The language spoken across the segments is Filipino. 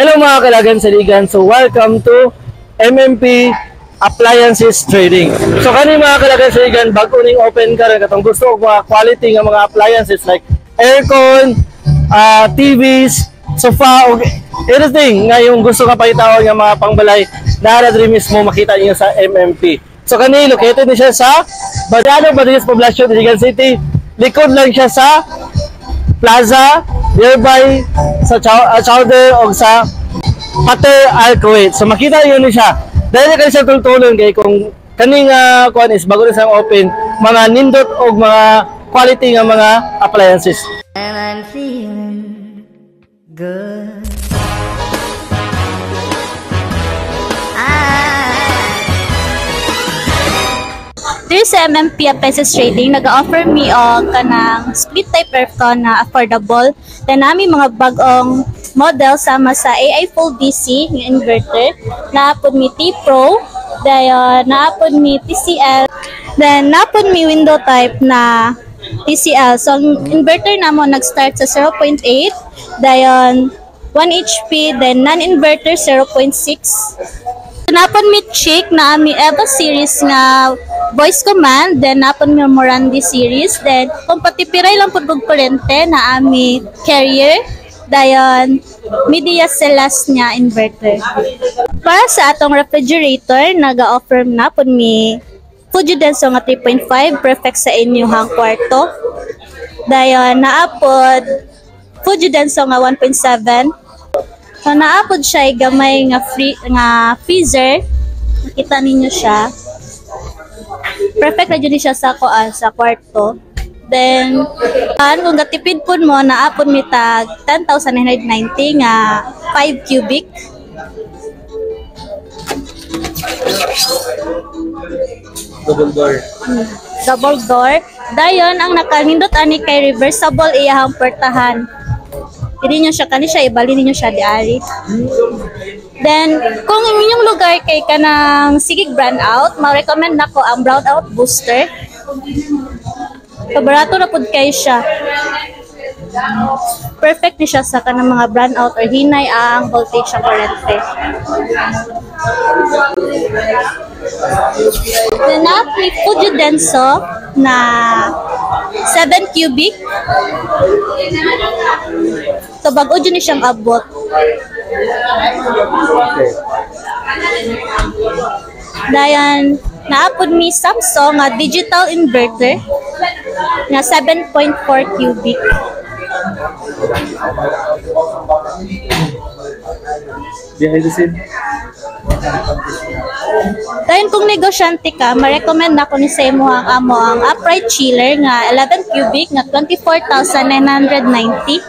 Hello mga kalagan saligan. So welcome to MMP Appliances Trading. So kani mga kalagan saligan, bago ning open karon katong gusto og mga quality nga mga appliances like aircon, TVs, sofa og everything nga yung gusto nga pakitawag nga mga pangbalay nara diri mismo makita niyo sa MMP. So kani located ni siya sa Badiano, Badillas Poblacion, Iligan City. Likod lang siya sa Plaza, nearby sa Chowder o sa Pater Arcoit. So makita niyo ni siya. Dahil kayo siya tulong kay kung kaning kuan is bago na siyang open, mga nindot o mga quality nga mga appliances. And I'm feeling good. Diri sa MMP Appliances Trading, nag-offer me og kanang split type aircon na affordable. Then nami mga bagong model sama sa AI Full DC nga inverter. Naapod mi T-Pro, dayon naapod mi TCL, then naapod mi window type na TCL. So ang inverter namo nag-start sa 0.8, dayon 1 HP, then non-inverter 0.6. Napon mi chick na ami EVA series nga voice command, then napon mi Morandi series, then kung patipiray lang pud og kuryente na ami carrier, dayon media celeste nya inverter. Para sa atong refrigerator, naga-offer na pud mi Fujidenso nga 3.5 perfect sa inyong kwarto. Dayon naapod Fujidenso nga 1.7. So naapod siya gamay nga freezer. Nakita ninyo siya. Perfect na dyan siya sa sa kwarto. Then kung gatipid po mo, naapod mi tag 10,990 nga 5 cubic. Double door. Double door. Dayon ang nakalindot ani kay reversible iyahang portahan. Hindi nyo siya, kani siya, ibali ninyo siya diari. Then, kung inyong lugar kay kanang sigig brand out, ma-recommend nako ang brown out booster. Kabarato na pud kay siya. Perfect ni siya sa kanang mga brand out or hinay ang voltage sa kurente. Then, na-flip Fujidenso na 7 cubic. So, bago dyan siyang abot. Dayan, naapod mi Samsung nga digital inverter na 7.4 cubic. Behind the scene. Dayon kung negosyante ka, ma-recommend na ko ni sa imo ang upright chiller nga 11 cubic nga 24,990.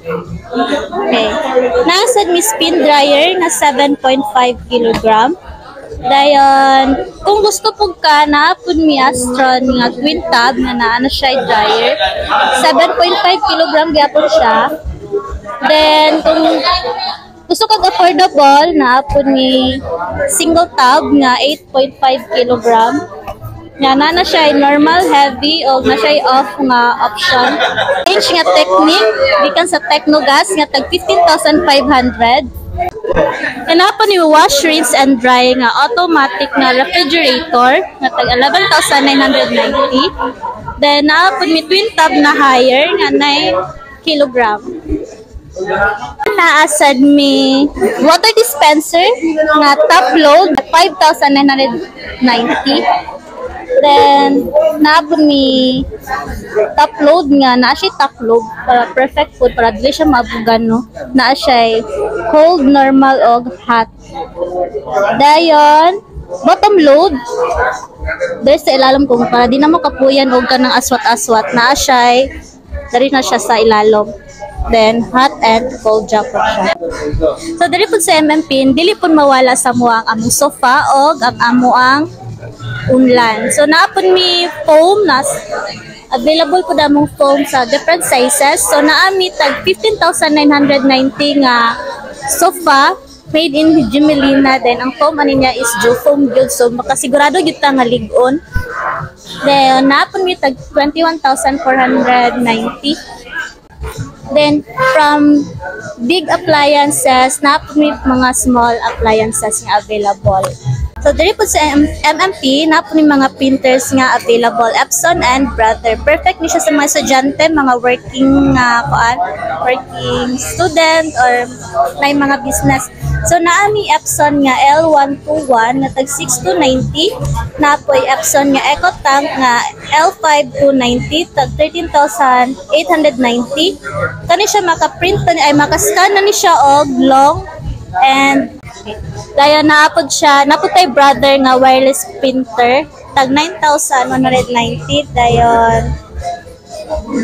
Okay. Nasad mi spin dryer na 7.5 kg. Dayon, kung gusto pug ka, naapod mi Astron nga twin tab nga naa siya dryer. 7.5 kg gyapon siya. Then kung gusto kag affordable, naapod ni single tab nga 8.5 kg. Nga na siya normal, heavy, o na siya off nga option. Range nga technique, gikan sa Technogas nga tag 15,500. And naapod ni wash, rinse, and dry nga automatic na refrigerator nga tag 11,990. Then naapod ni twin tab na higher nga 9 kg. Naasad mi water dispenser nga top load 5,990. Then naapod mi top load nga naa siya top load para perfect food para dili siya mabugan no. Naa siya cold, normal og hot. Dayon bottom load dahil sa ilalim kung para di na mo kapuyan og kanang aswat-aswat, naa siya dari na siya sa ilalom. Then hot and cold job po siya. So diri po sa MMP, dili po mawala sa mo ang among sofa og ang amuang unlan. So naapon mi foam na available po damong foam sa different sizes. So naami tag 15,990 nga sofa made in Jimelina. Then ang foam ani niya is Jofoam gyud, so makasigurado gyud ta nga lig-on. Then naapon mi tag 21,490. Then from big appliances, na po may mga small appliances nga available. So diri po sa MMP, na po may mga printers nga available, Epson and Brother. Perfect ni siya sa mga estudyante, mga working student or may mga business. So naami Epson nga L121 nga tag 6290, na po Epson nga EcoTank nga L5290 tag 13,890. Kani siya maka-print ay maka-scan na ni siya og long and dayon naapod siya, napod tay Brother nga wireless printer tag 9,190. Dayon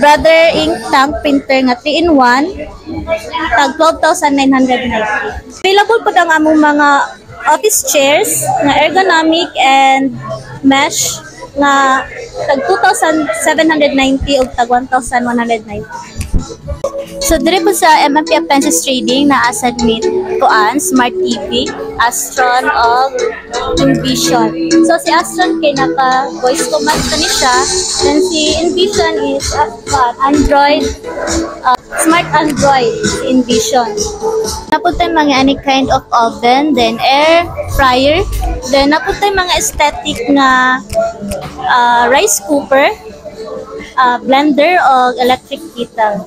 Brother ink tank printer nga 3-in-1 tag 12,990. Available po ang among mga office chairs nga ergonomic and mesh nga tag 2,790 ug tag 1,190. So diri po sa MMP Appliances Trading na asad meet kuan Smart TV, Astron og Envision. So si Astron kay naka voice command ni siya, then si Envision is Android, smart Android si Envision. Napuntay mga any kind of oven, then air fryer, then napuntay mga aesthetic na rice cooker, blender o electric kettle.